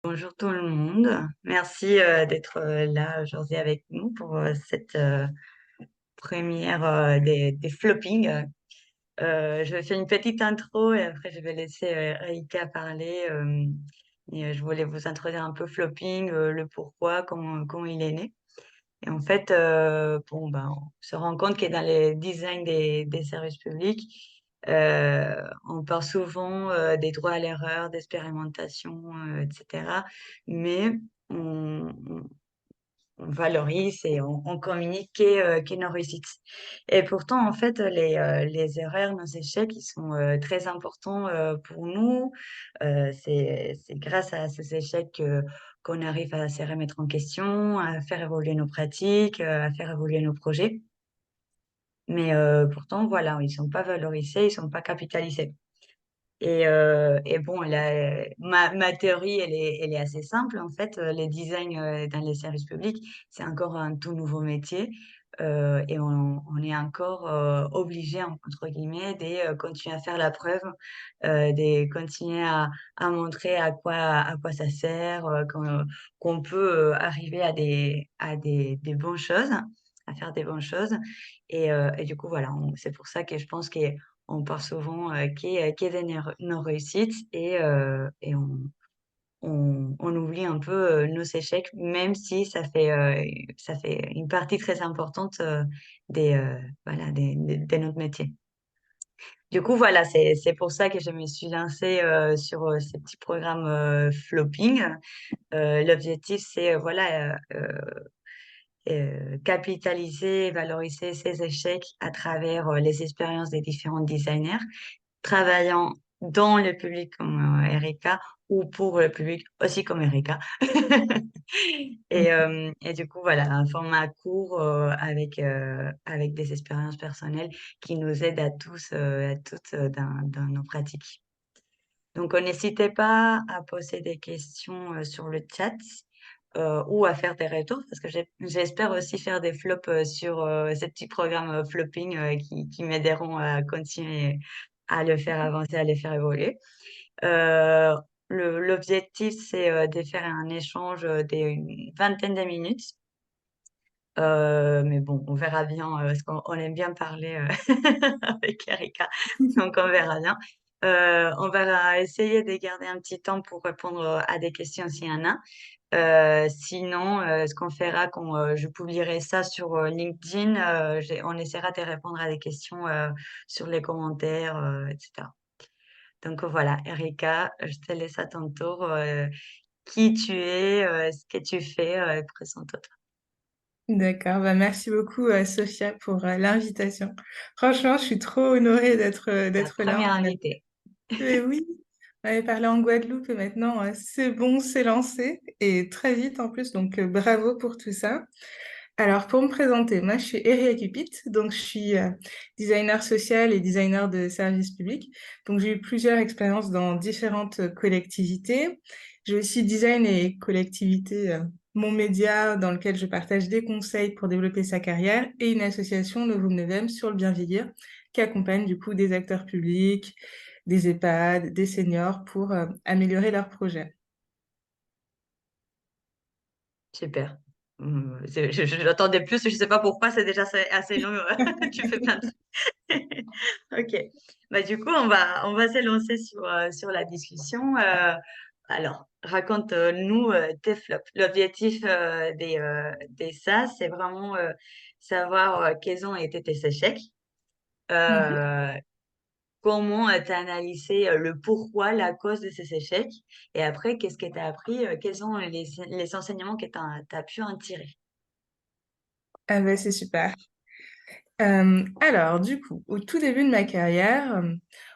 Bonjour tout le monde. Merci d'être là aujourd'hui avec nous pour cette première des floppings. Je vais faire une petite intro et après je vais laisser Reika parler. Je voulais vous introduire un peu flopping, le pourquoi, comment il est né. Et en fait, on se rend compte que dans les designs des services publics, on parle souvent des droits à l'erreur, d'expérimentation, etc. Mais on, on- on valorise et on communique que nos réussites. Et pourtant, en fait, les erreurs, nos échecs, ils sont très importants pour nous. C'est grâce à ces échecs qu'on arrive à se remettre en question, à faire évoluer nos pratiques, à faire évoluer nos projets. Mais pourtant, voilà, ils sont pas valorisés, ils sont pas capitalisés. Et bon, ma théorie, elle est assez simple. En fait, les designs dans les services publics, c'est encore un tout nouveau métier. Et on est encore obligé, entre guillemets, de continuer à faire la preuve, de continuer à montrer à quoi ça sert, qu'on peut arriver des bonnes choses, à faire des bonnes choses. Et du coup, voilà, c'est pour ça que je pense qu'on parle souvent qu'est nos réussites et on oublie un peu nos échecs, même si ça fait une partie très importante de notre métier. Du coup, voilà, c'est pour ça que je me suis lancée sur ces petits programmes flopping. L'objectif, c'est capitaliser et valoriser ces échecs à travers les expériences des différents designers travaillant dans le public comme Erika ou pour le public aussi comme Erika. Et du coup, voilà, un format court avec des expériences personnelles qui nous aident à tous, à toutes dans nos pratiques. Donc, n'hésitez pas à poser des questions sur le chat ou à faire des retours parce que j'espère aussi faire des flops sur ces petits programmes flopping qui m'aideront à continuer à le faire avancer, à les faire évoluer. Euh, L'objectif, c'est de faire un échange d'une vingtaine de minutes. Mais bon, on verra bien, parce qu'on aime bien parler avec Erika, donc on verra bien. On va essayer de garder un petit temps pour répondre à des questions s'il y en a. Sinon, ce qu'on fera quand je publierai ça sur LinkedIn, on essaiera de répondre à des questions sur les commentaires, etc. Donc voilà, Erika, je te laisse à ton tour. Qui tu es, ce que tu fais, présente-toi. D'accord, bah merci beaucoup Sophia pour l'invitation. Franchement, je suis trop honorée La d'être là. première invitée. Mais oui, on avait parlé en Guadeloupe et maintenant c'est bon, c'est lancé et très vite en plus, donc bravo pour tout ça. Alors pour me présenter, moi je suis Eria Cupit, donc je suis designer social et designer de services publics. Donc j'ai eu plusieurs expériences dans différentes collectivités. J'ai aussi design et collectivité, mon média dans lequel je partage des conseils pour développer sa carrière et une association Novum Novem sur le bien vieillir qui accompagne du coup des acteurs publics, des EHPAD, des seniors pour améliorer leurs projets. Super. Je l'attendais plus, je sais pas pourquoi, c'est déjà assez long. Tu fais plein de trucs. Ok. Bah, du coup, on va s'élancer sur la discussion. Alors, raconte-nous tes flops. L'objectif des SAS, c'est vraiment savoir quels ont été tes échecs, Mhm. euh, comment tu as analysé le pourquoi, la cause de ces échecs, et après, qu'est-ce que tu as appris, quels sont les enseignements que tu as pu en tirer. Ah bah, c'est super. Alors, du coup, au tout début de ma carrière,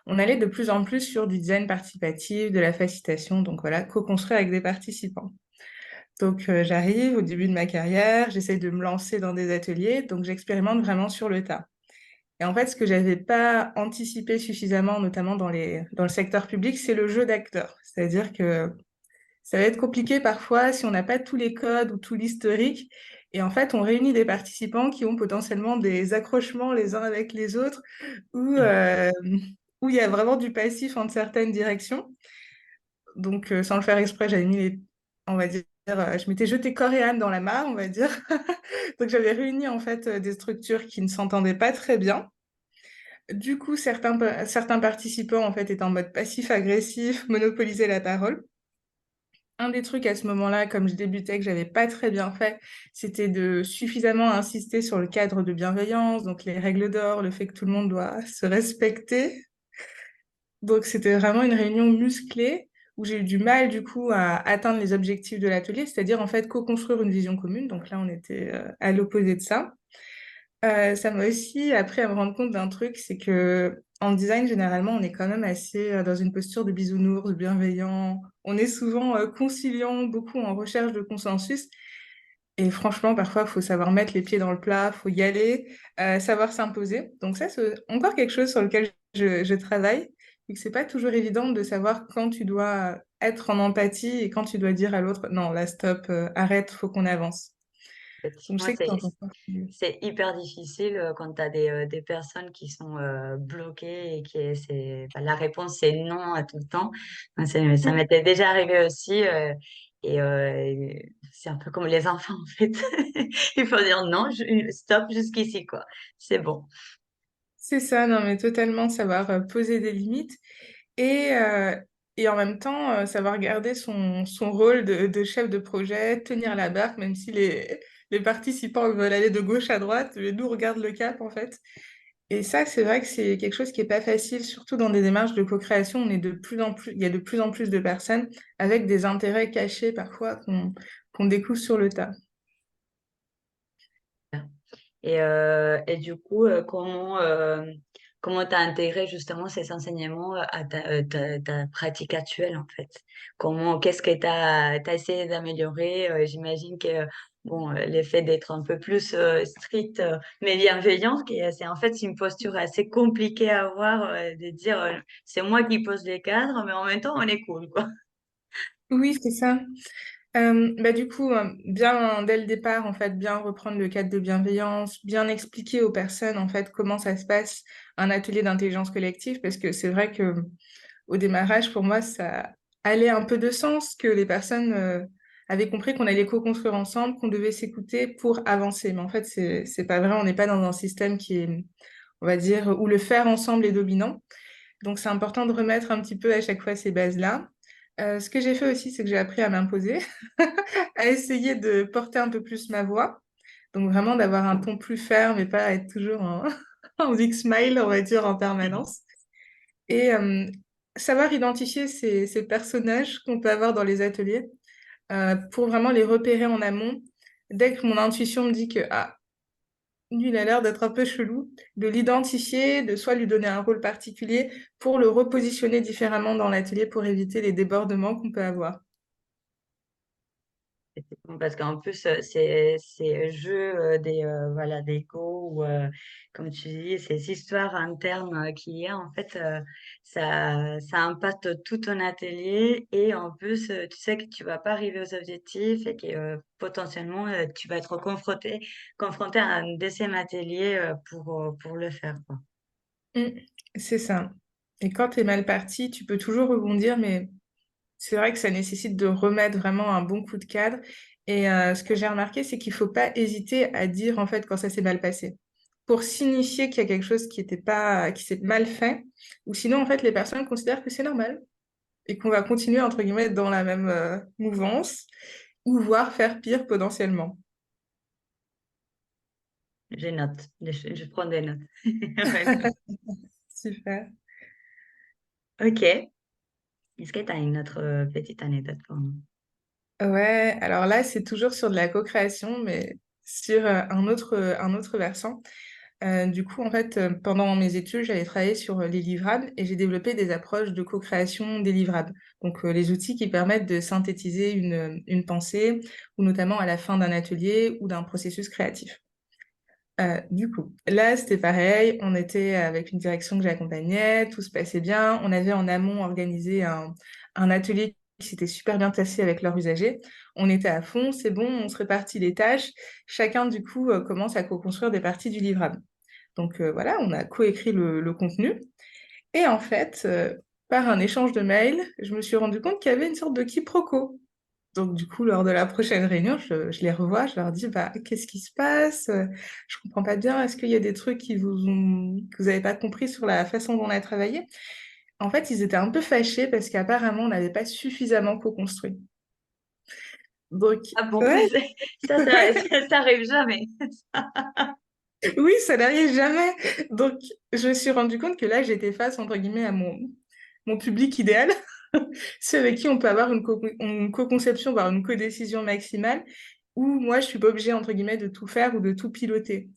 on allait de plus en plus sur du design participatif, de la facilitation, donc voilà, co-construire avec des participants. Donc, j'arrive au début de ma carrière, j'essaie de me lancer dans des ateliers, donc j'expérimente vraiment sur le tas. Et en fait, ce que j'avais pas anticipé suffisamment, notamment dans le secteur public, c'est le jeu d'acteurs. C'est-à-dire que ça va être compliqué parfois si on n'a pas tous les codes ou tout l'historique. Et en fait, on réunit des participants qui ont potentiellement des accrochements les uns avec les autres, où, où il y a vraiment du passif en certaines directions. Donc, sans le faire exprès, j'avais mis on va dire, je m'étais jetée corps et âme dans la mare, on va dire. Donc j'avais réuni en fait des structures qui ne s'entendaient pas très bien. Du coup, certains participants en fait étaient en mode passif-agressif, monopolisaient la parole. Un des trucs à ce moment-là, comme je débutais, que j'avais pas très bien fait, c'était de suffisamment insister sur le cadre de bienveillance, donc les règles d'or, le fait que tout le monde doit se respecter. Donc c'était vraiment une réunion musclée où j'ai eu du mal du coup à atteindre les objectifs de l'atelier, c'est-à-dire en fait co-construire une vision commune. Donc là, on était à l'opposé de ça. Ça m'a aussi appris à me rendre compte d'un truc, c'est que en design, généralement, on est quand même assez dans une posture de bisounours, de bienveillant. On est souvent conciliant, beaucoup en recherche de consensus. Et franchement, parfois, il faut savoir mettre les pieds dans le plat, il faut y aller, savoir s'imposer. Donc ça, c'est encore quelque chose sur lequel je travaille, et que c'est pas toujours évident de savoir quand tu dois être en empathie et quand tu dois dire à l'autre, non, là, stop, arrête, faut qu'on avance. Donc je Effectivement, sais que de temps en temps, c'est hyper difficile quand tu as des personnes qui sont bloquées et enfin, la réponse c'est non à tout le temps. Moi, ça Mm. m'était déjà arrivé aussi et c'est un peu comme les enfants en fait. Il faut dire non, stop jusqu'ici quoi. C'est bon. C'est ça, non, mais totalement savoir poser des limites et, euh, et en même temps savoir garder son rôle de chef de projet, tenir la barque, même si les participants veulent aller de gauche à droite, mais nous, on regarde le cap en fait. Et ça, c'est vrai que c'est quelque chose qui est pas facile, surtout dans des démarches de co-création. On est de plus en plus, il y a de plus en plus de personnes avec des intérêts cachés parfois qu'on découvre sur le tas. Et du coup, comment tu as intégré justement ces enseignements à ta pratique actuelle en fait? Qu'est-ce que tu as essayé d'améliorer? J'imagine que bon, l'effet d'être un peu plus strict mais bienveillant, c'est en fait une posture assez compliquée à avoir, de dire c'est moi qui pose les cadres, mais en même temps on est cool, quoi. Oui, c'est ça. Bah, du coup, bien dès le départ, en fait, bien reprendre le cadre de bienveillance, bien expliquer aux personnes, en fait, comment ça se passe, un atelier d'intelligence collective, parce que c'est vrai que au démarrage, pour moi, ça allait un peu de sens, que les personnes avaient compris qu'on allait co-construire ensemble, qu'on devait s'écouter pour avancer. Mais en fait, c'est pas vrai, on n'est pas dans un système qui est, on va dire, où le faire ensemble est dominant. Donc, c'est important de remettre un petit peu à chaque fois ces bases-là. Ce que j'ai fait aussi, c'est que j'ai appris à m'imposer, à essayer de porter un peu plus ma voix. Donc, vraiment d'avoir un ton plus ferme et pas être toujours en big smile, on va dire, en permanence. Et savoir identifier ces personnages qu'on peut avoir dans les ateliers pour vraiment les repérer en amont. Dès que mon intuition me dit que ah, lui, il a l'air d'être un peu chelou, de l'identifier, de soit lui donner un rôle particulier pour le repositionner différemment dans l'atelier pour éviter les débordements qu'on peut avoir. Effectivement, parce qu'en plus, ces jeux voilà, d'ego ou, comme tu dis, ces histoires internes qu'il y a, en fait, ça impacte tout ton atelier et en plus, tu sais que tu vas pas arriver aux objectifs et que potentiellement, tu vas être confronté à un deuxième atelier pour le faire, quoi. Mm, c'est ça. Et quand tu es mal parti, tu peux toujours rebondir, mais c'est vrai que ça nécessite de remettre vraiment un bon coup de cadre. Et ce que j'ai remarqué, c'est qu'il faut pas hésiter à dire en fait quand ça s'est mal passé, pour signifier qu'il y a quelque chose qui était pas, qui s'est mal fait, ou sinon en fait les personnes considèrent que c'est normal et qu'on va continuer entre guillemets dans la même mouvance, ou voire faire pire potentiellement. Je note, je prends des notes. Ouais. Super. Ok. Est-ce que tu as une autre petite anecdote pour nous? Ouais, alors là, c'est toujours sur de la co-création, mais sur un autre versant. Du coup, en fait, pendant mes études, j'avais travaillé sur les livrables et j'ai développé des approches de co-création des livrables. Donc, les outils qui permettent de synthétiser une pensée, ou notamment à la fin d'un atelier ou d'un processus créatif. Du coup, là, c'était pareil. On était avec une direction que j'accompagnais, tout se passait bien. On avait en amont organisé un atelier qui s'était super bien passé avec leurs usagers. On était à fond, c'est bon, on se répartit les tâches. Chacun, du coup, commence à co-construire des parties du livrable. Donc voilà, on a coécrit le contenu. Et en fait, par un échange de mails, je me suis rendu compte qu'il y avait une sorte de quiproquo. Donc, du coup, lors de la prochaine réunion, je les revois, je leur dis, bah, qu'est-ce qui se passe? Je comprends pas bien. Est-ce qu'il y a des trucs que vous avez pas compris sur la façon dont on a travaillé? En fait, ils étaient un peu fâchés parce qu'apparemment, on n'avait pas suffisamment co-construit. Donc, Ah bon, ouais, ça arrive jamais. oui, ça n'arrive jamais. Donc, je me suis rendu compte que là, j'étais face, entre guillemets, à mon public idéal, ceux avec qui on peut avoir une co-conception, voire une co-décision maximale, où moi, je suis pas obligée, entre guillemets, de tout faire ou de tout piloter.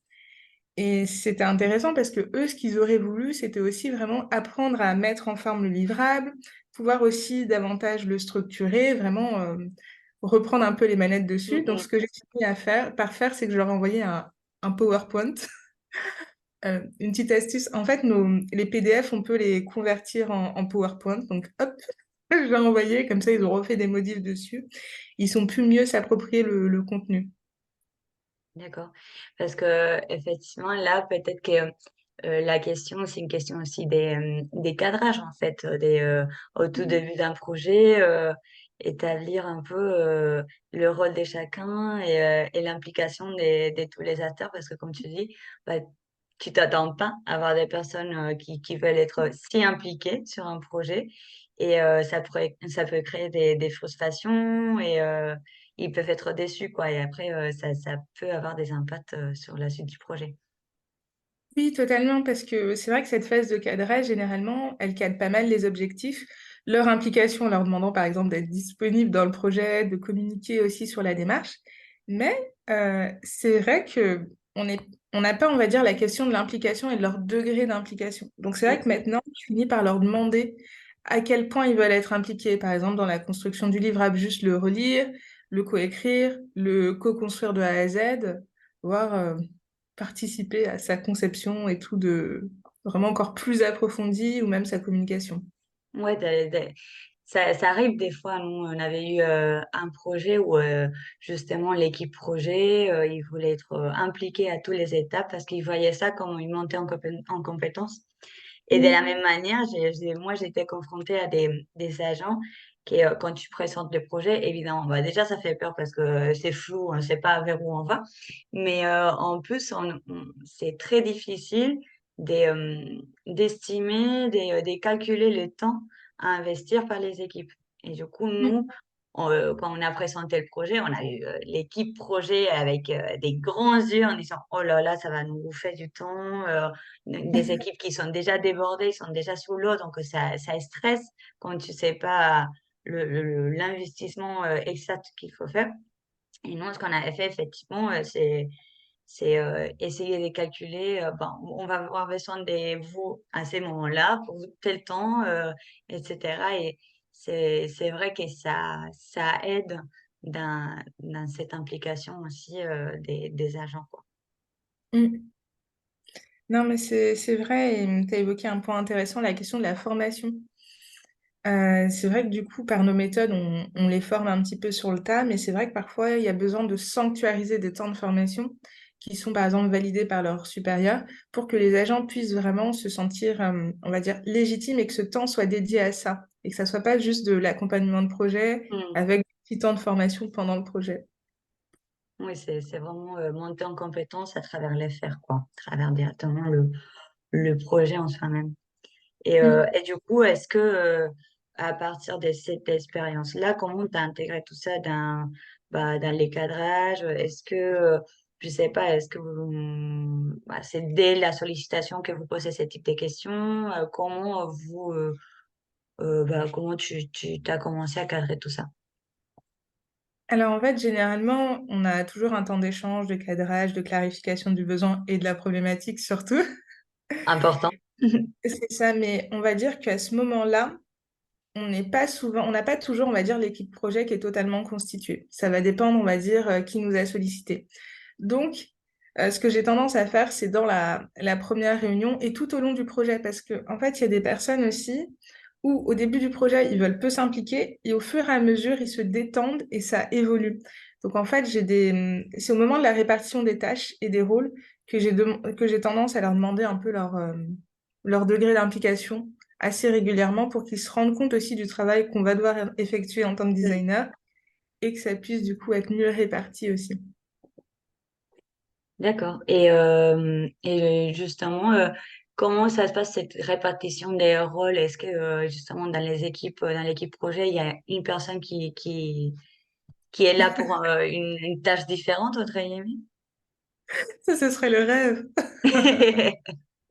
Et c'était intéressant parce que eux, ce qu'ils auraient voulu, c'était aussi vraiment apprendre à mettre en forme le livrable, pouvoir aussi davantage le structurer, vraiment reprendre un peu les manettes dessus. Donc, ce Mm, que j'ai fini par faire, c'est que je leur ai envoyé un PowerPoint. Une petite astuce, en fait, les PDF, on peut les convertir en PowerPoint. Donc, hop, je vais envoyer, comme ça, ils ont refait des modifs dessus. Ils sont plus mieux s'approprier le contenu. d'accord. Parce que effectivement, là, peut-être que la question, c'est une question aussi des cadrages, en fait, au tout début d'un projet, établir un peu le rôle de chacun et l'implication de tous les acteurs, parce que comme tu dis, bah, tu t'attends pas à avoir des personnes qui veulent être si impliquées sur un projet, et ça peut créer des frustrations, et ils peuvent être déçus, quoi. Et après, ça peut avoir des impacts sur la suite du projet. Oui, totalement, parce que c'est vrai que cette phase de cadrage, généralement, elle cadre pas mal les objectifs, leur implication en leur demandant, par exemple, d'être disponible dans le projet, de communiquer aussi sur la démarche. Mais c'est vrai que on n'a pas, on va dire, la question de l'implication et de leur degré d'implication. Donc c'est vrai que Mm. maintenant, je finis par leur demander à quel point ils veulent être impliqués, par exemple, dans la construction du livrable, juste le relire, le coécrire, le co-construire de A à Z, voire participer à sa conception et tout de vraiment encore plus approfondie ou même sa communication. Ouais, ça arrive des fois. Nous, on avait eu un projet où justement l'équipe projet, ils voulaient être impliqués à toutes les étapes parce qu'ils voyaient ça comme une montée en compétences. Et de la Oui, même manière, moi, j'ai été confrontée à des agents qui, quand tu présentes le projet, évidemment, bah, déjà, ça fait peur parce que c'est flou, on ne sait pas vers où on va. Mais en plus, c'est très difficile d'estimer, de calculer le temps à investir par les équipes. Et du coup, nous, mm, quand on a présenté le projet, on a eu l'équipe projet avec des grands yeux en disant, oh là là, ça va nous bouffer du temps. Des équipes qui sont déjà débordées, ils sont déjà sous l'eau, donc ça stresse quand tu sais pas l'investissement exact qu'il faut faire. Et nous, ce qu'on avait fait, effectivement, c'est essayer de calculer, bon, on va avoir besoin de vous à ces moments-là, pour tel temps, etc. Et c'est vrai que ça aide dans cette implication aussi des agents, quoi. mm. Non, mais c'est vrai, et tu as évoqué un point intéressant, la question de la formation. C'est vrai que du coup, par nos méthodes, on les forme un petit peu sur le tas, mais c'est vrai que parfois, il y a besoin de sanctuariser des temps de formation qui sont par exemple validés par leurs supérieurs pour que les agents puissent vraiment se sentir, on va dire, légitimes et que ce temps soit dédié à ça et que ça soit pas juste de l'accompagnement de projet Hmm. avec des petits temps de formation pendant le projet. Oui, c'est vraiment monter en compétence à travers les faire, quoi, à travers directement le projet en soi-même. Mm. Et du coup, est-ce que à partir de cette expérience-là, comment tu as intégré tout ça dans les cadrages? Est-ce que, je sais pas, est-ce que c'est dès la sollicitation que vous posez ce type de questions? Comment comment tu as commencé à cadrer tout ça? Alors en fait, généralement, on a toujours un temps d'échange, de cadrage, de clarification du besoin et de la problématique surtout. Important. C'est ça, mais on va dire qu'à ce moment-là, on n'est pas souvent, on n'a pas toujours, on va dire, l'équipe projet qui est totalement constituée. Ça va dépendre, on va dire, qui nous a sollicité. Donc, ce que j'ai tendance à faire, c'est dans la première réunion et tout au long du projet, parce que en fait, il y a des personnes aussi où au début du projet, ils veulent peu s'impliquer et au fur et à mesure, ils se détendent et ça évolue. Donc en fait, c'est au moment de la répartition des tâches et des rôles que j'ai tendance à leur demander un peu leur degré d'implication assez régulièrement pour qu'ils se rendent compte aussi du travail qu'on va devoir effectuer en tant que Mm. designer et que ça puisse du coup être mieux réparti aussi. D'accord. Et justement, comment ça se passe cette répartition des rôles? Est-ce que justement dans les équipes, dans l'équipe projet, il y a une personne qui est là pour une tâche différente, entre guillemets? Ça, ce serait le rêve.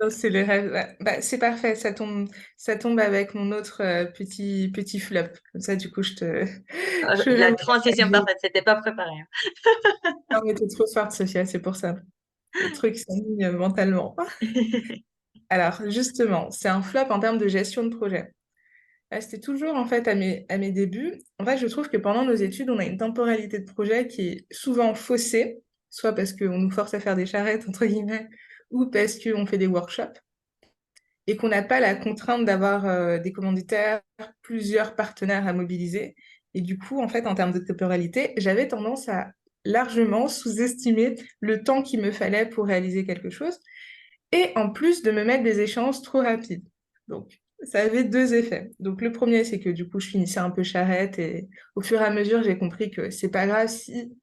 Non, c'est le rêve. Bah, c'est parfait, ça tombe avec mon autre petit flop. Comme ça, du coup, je vais La vous transition partager. parfaite, c'était pas préparé. Non, mais t'es trop forte, Sophia, c'est pour ça. Le truc s'est mis mentalement. Hein. Alors, justement, c'est un flop en termes de gestion de projet. C'était toujours, en fait, à mes débuts. En fait, je trouve que pendant nos études, on a une temporalité de projet qui est souvent faussée, soit parce qu'on nous force à faire des charrettes, entre guillemets, ou parce qu'on fait des workshops, et qu'on n'a pas la contrainte d'avoir des commanditaires, plusieurs partenaires à mobiliser. Et du coup, en fait, en termes de temporalité, j'avais tendance à largement sous-estimer le temps qu'il me fallait pour réaliser quelque chose, et en plus de me mettre des échéances trop rapides. Donc, ça avait deux effets. Donc, le premier, c'est que du coup, je finissais un peu charrette, et au fur et à mesure, j'ai compris que c'est pas grave si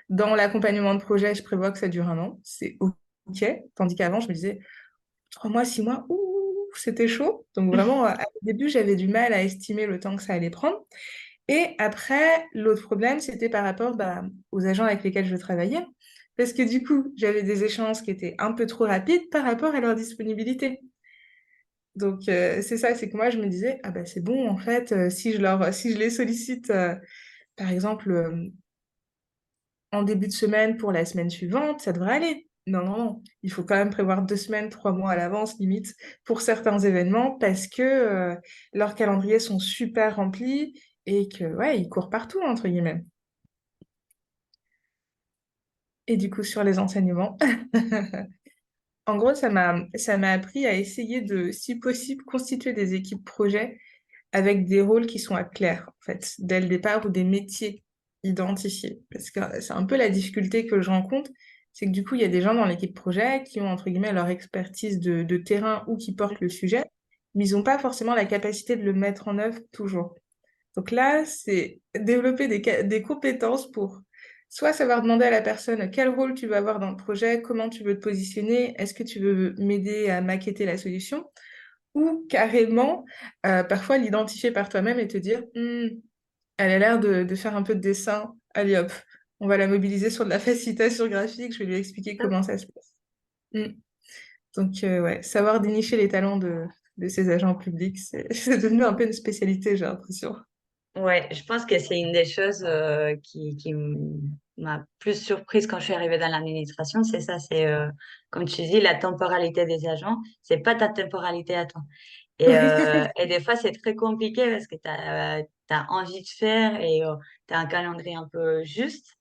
dans l'accompagnement de projet, je prévois que ça dure un an, c'est OK. Tandis qu'avant, je me disais, 3 mois, 6 mois, ouh, c'était chaud. Donc vraiment, au début, j'avais du mal à estimer le temps que ça allait prendre. Et après, l'autre problème, c'était par rapport bah, aux agents avec lesquels je travaillais. Parce que du coup, j'avais des échéances qui étaient un peu trop rapides par rapport à leur disponibilité. Donc c'est ça, c'est que moi, je me disais, ah bah c'est bon, en fait, si je les sollicite, par exemple, en début de semaine pour la semaine suivante, ça devrait aller. Non, non, non. Il faut quand même prévoir 2 semaines, 3 mois à l'avance, limite, pour certains événements, parce que leurs calendriers sont super remplis et que, ouais, ils courent partout, entre guillemets. Et du coup, sur les enseignements, en gros, ça m'a appris à essayer de, si possible, constituer des équipes projets avec des rôles qui sont clairs, en fait, dès le départ, ou des métiers identifiés. Parce que c'est un peu la difficulté que je rencontre, c'est que du coup, il y a des gens dans l'équipe projet qui ont, entre guillemets, leur expertise de terrain ou qui portent le sujet, mais ils n'ont pas forcément la capacité de le mettre en œuvre toujours. Donc là, c'est développer des compétences pour soit savoir demander à la personne quel rôle tu veux avoir dans le projet, comment tu veux te positionner, est-ce que tu veux m'aider à maqueter la solution, ou carrément, parfois l'identifier par toi-même et te dire, elle a l'air de faire un peu de dessin, allez hop, on va la mobiliser sur de la facilitation graphique, je vais lui expliquer comment ça se passe. Hmm. Donc, ouais, savoir dénicher les talents de ces agents publics, c'est devenu un peu une spécialité, j'ai l'impression. Ouais, je pense que c'est une des choses qui m'a plus surprise quand je suis arrivée dans l'administration, c'est ça, c'est comme tu dis, la temporalité des agents, c'est pas ta temporalité à toi. Et des fois, c'est très compliqué parce que tu as envie de faire et tu as un calendrier un peu juste.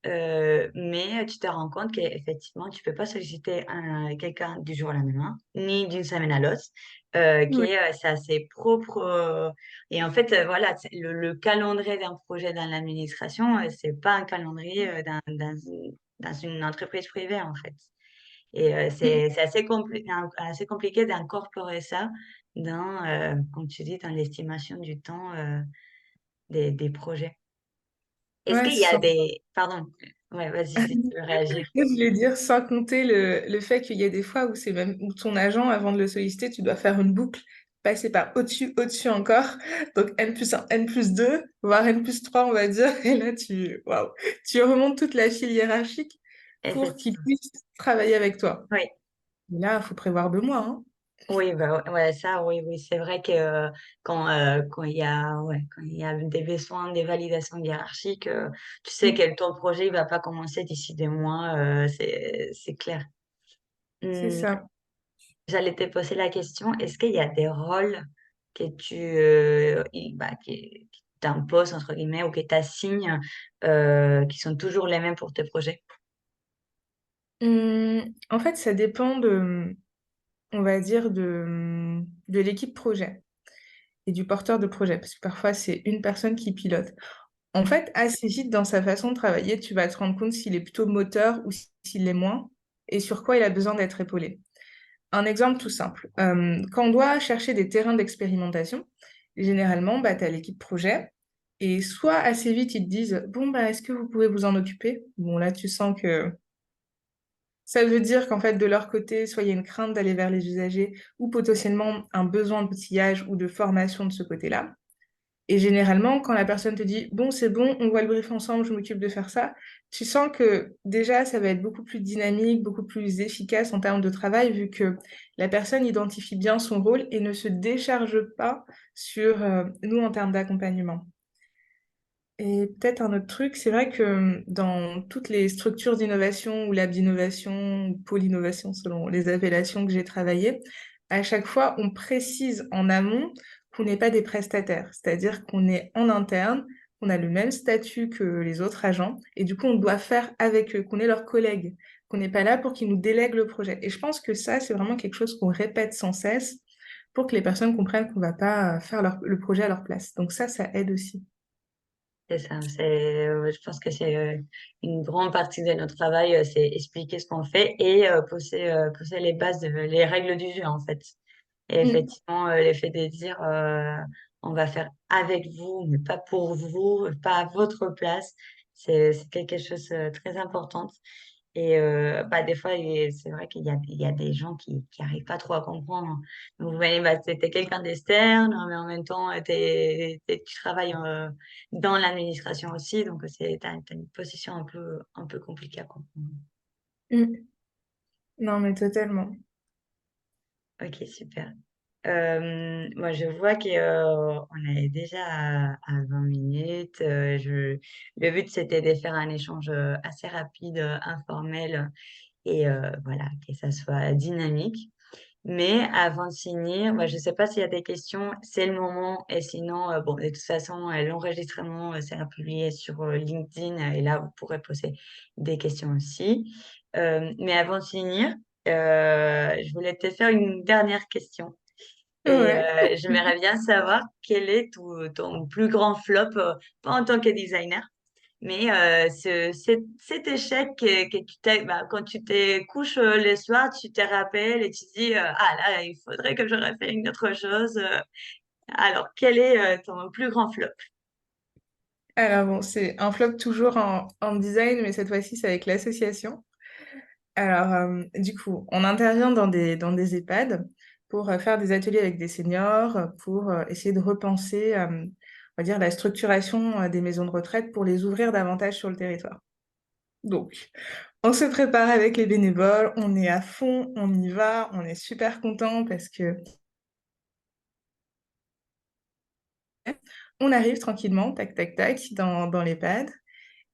Mais tu te rends compte qu'effectivement, tu peux pas solliciter quelqu'un du jour au lendemain, ni d'une semaine à l'autre, Oui, c'est assez propre. Et en fait, voilà, le calendrier d'un projet dans l'administration, c'est pas un calendrier dans une entreprise privée, en fait. Et c'est assez compliqué d'incorporer ça dans, comme tu dis, dans l'estimation du temps des projets. Est-ce ouais, qu'il y a des... Pardon, ouais, vas-y si tu veux réagir. je voulais dire, sans compter le fait qu'il y a des fois où c'est même où ton agent, avant de le solliciter, tu dois faire une boucle, passer par au-dessus, au-dessus encore. Donc N+1, N+2, voire N+3, on va dire. Et là, waouh, tu remontes toute la file hiérarchique pour qu'il Effectivement. puisse travailler avec toi. Oui, Et là, il faut prévoir 2 mois, hein. oui, bah, ouais, ça, oui, oui, c'est vrai que quand il y a, ouais, quand il y a des besoins, des validations hiérarchiques, tu sais Mm. que ton projet, il va pas commencer d'ici des mois, c'est clair. C'est Hum, ça. J'allais te poser la question, est-ce qu'il y a des rôles que qui t'imposent, entre guillemets, ou que t'assignes, qui sont toujours les mêmes pour tes projets? En fait, ça dépend on va dire, de l'équipe projet et du porteur de projet, parce que parfois, c'est une personne qui pilote. En fait, assez vite dans sa façon de travailler, tu vas te rendre compte s'il est plutôt moteur ou s'il l'est moins, et sur quoi il a besoin d'être épaulé. Un exemple tout simple. Quand on doit chercher des terrains d'expérimentation, généralement, bah, tu as l'équipe projet Et soit assez vite, ils te disent, bon, bah, est-ce que vous pouvez vous en occuper? Bon, là, tu sens que ça veut dire qu'en fait, de leur côté, soit il y a une crainte d'aller vers les usagers ou potentiellement un besoin d'outillage ou de formation de ce côté-là. Et généralement, quand la personne te dit, bon, c'est bon, on voit le brief ensemble, je m'occupe de faire ça, tu sens que déjà, ça va être beaucoup plus dynamique, beaucoup plus efficace en termes de travail, vu que la personne identifie bien son rôle et ne se décharge pas sur nous en termes d'accompagnement. Et peut-être un autre truc, c'est vrai que dans toutes les structures d'innovation ou labs d'innovation ou pôle innovation selon les appellations que j'ai travaillées, à chaque fois, on précise en amont qu'on n'est pas des prestataires, c'est-à-dire qu'on est en interne, qu'on a le même statut que les autres agents et du coup, on doit faire avec eux, qu'on est leurs collègues, qu'on n'est pas là pour qu'ils nous délèguent le projet. Et je pense que ça, c'est vraiment quelque chose qu'on répète sans cesse pour que les personnes comprennent qu'on ne va pas faire le projet à leur place. Donc ça aide aussi. C'est ça. Je pense que c'est une grande partie de notre travail, c'est expliquer ce qu'on fait et poser les bases, les règles du jeu, en fait. Et Mm. effectivement, l'effet de dire, on va faire avec vous, mais pas pour vous, pas à votre place, c'est quelque chose de très important. Et bah, des fois, c'est vrai qu'il y a des gens qui arrivent pas trop à comprendre. Donc, vous voyez, bah, t'es quelqu'un d'externe, mais en même temps, tu travailles dans l'administration aussi, donc t'as une position un peu compliquée à comprendre. Mm. Non, mais totalement. Ok, super. Moi, je vois on est déjà à 20 minutes. Le but, c'était de faire un échange assez rapide, informel, et voilà, que ça soit dynamique. Mais avant de finir, moi, je ne sais pas s'il y a des questions, c'est le moment. Et sinon, bon, de toute façon, l'enregistrement sera publié sur LinkedIn, et là, vous pourrez poser des questions aussi. Mais avant de finir, je voulais te faire une dernière question. Et Ouais. j'aimerais bien savoir quel est ton plus grand flop, pas en tant que designer, mais cet échec que bah, quand tu te couches le soir, tu te rappelles et tu dis, ah là, il faudrait que j'aurais fait une autre chose. Alors, quel est ton plus grand flop? Alors bon, c'est un flop toujours en design, mais cette fois-ci, c'est avec l'association. Alors, du coup, on intervient dans des EHPAD pour faire des ateliers avec des seniors, pour essayer de repenser, on va dire, la structuration des maisons de retraite pour les ouvrir davantage sur le territoire. Donc, on se prépare avec les bénévoles, on est à fond, on y va, on est super content parce que on arrive tranquillement, tac, tac, tac, dans l'EHPAD.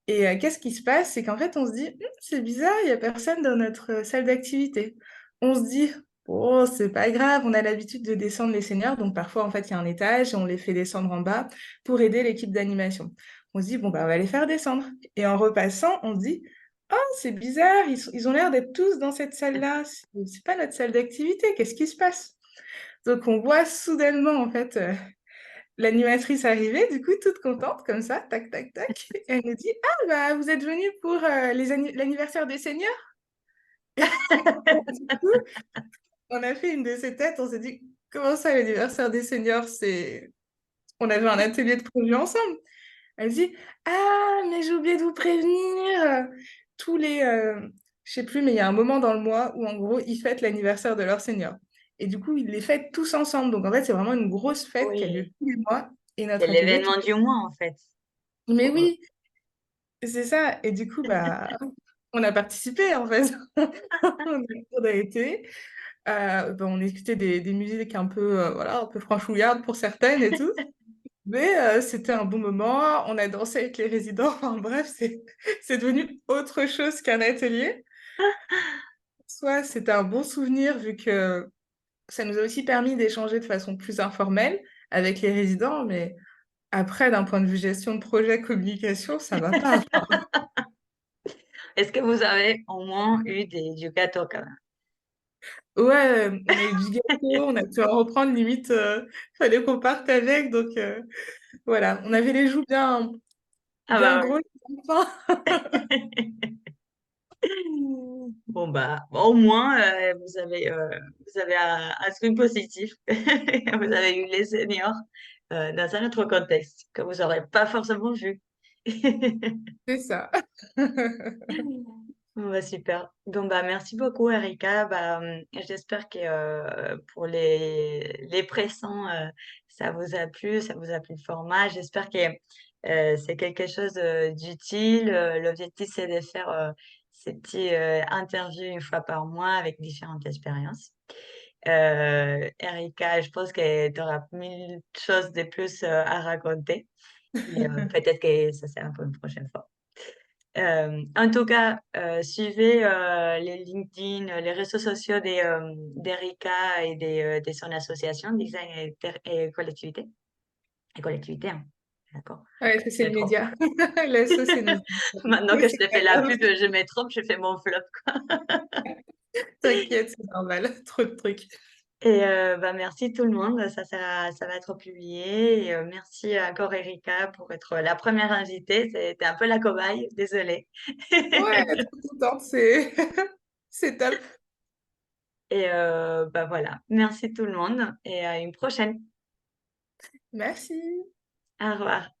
Et qu'est-ce qui se passe? C'est qu'en fait, on se dit, c'est bizarre, il n'y a personne dans notre salle d'activité. On se dit, oh, c'est pas grave, on a l'habitude de descendre les seniors, donc parfois, en fait, il y a un étage et on les fait descendre en bas pour aider l'équipe d'animation. On se dit, bon, bah, on va les faire descendre. Et en repassant, on se dit, oh, c'est bizarre, ils ont l'air d'être tous dans cette salle-là. C'est pas notre salle d'activité, qu'est-ce qui se passe? Donc, on voit soudainement, en fait, l'animatrice arrivée, du coup, toute contente, comme ça, tac, tac, tac. Et elle nous dit, ah, bah, vous êtes venus pour l'anniversaire des seniors? Du coup, on a fait une de ces têtes, on s'est dit, comment ça, l'anniversaire des seniors? On avait un atelier de prévu ensemble. Elle dit, ah, mais j'ai oublié de vous prévenir. Tous les, je sais plus, mais il y a un moment dans le mois où, en gros, ils fêtent l'anniversaire de leur senior. Et du coup, ils les fêtent tous ensemble. Donc, en fait, c'est vraiment une grosse fête qui a lieu Oui, tous les mois. Et c'est notre atelier, l'événement du mois, en fait. mais Pour eux. oui, c'est ça. Et du coup, bah, on a participé, en fait. On a été. Bah, on écoutait des musiques un peu, voilà, un peu franchouillardes pour certaines et tout. Mais c'était un bon moment. On a dansé avec les résidents. Enfin, bref, c'est devenu autre chose qu'un atelier. Soit c'était un bon souvenir vu que ça nous a aussi permis d'échanger de façon plus informelle avec les résidents. Mais après, d'un point de vue gestion de projet, communication, ça va pas. Est-ce que vous avez au moins eu du gâteau quand même? Ouais, on a eu du gâteau, on a pu en reprendre, limite, fallait qu'on parte avec, donc voilà, on avait les joues bien, Ah bien bah grosses. Enfin, bon bah au moins vous avez un truc positif. Vous avez eu les seniors. dans un autre contexte que vous n'aurez pas forcément vu. C'est ça. Bon, bah, super. Donc, bah, merci beaucoup, Erika. Bah, j'espère que pour les pressants, ça vous a plu, ça vous a plu le format. J'espère que c'est quelque chose d'utile. L'objectif, c'est de faire ces petits interviews une fois par mois avec différentes expériences. Erika, je pense que tu auras mille choses de plus à raconter. Mais peut-être que ça sera pour une prochaine fois. En tout cas, suivez les LinkedIn, les réseaux sociaux d'Erika et de son association Design et Collectivité. Et collectivité, hein. D'accord. Ouais, ça, Je c'est me le trompe. média. La sauce, c'est nos... Maintenant Mais que je c'est te pas fais la grave. pub, je me trompe, je fais mon flop, quoi. T'inquiète, c'est normal. Trop de trucs. Et bah, merci tout le monde, ça va être publié. Et, merci encore Erika pour être la première invitée. C'était un peu la cobaye, désolée. Ouais, trop contente, c'est c'est top. Et bah voilà, merci tout le monde et à une prochaine. Merci. Au revoir.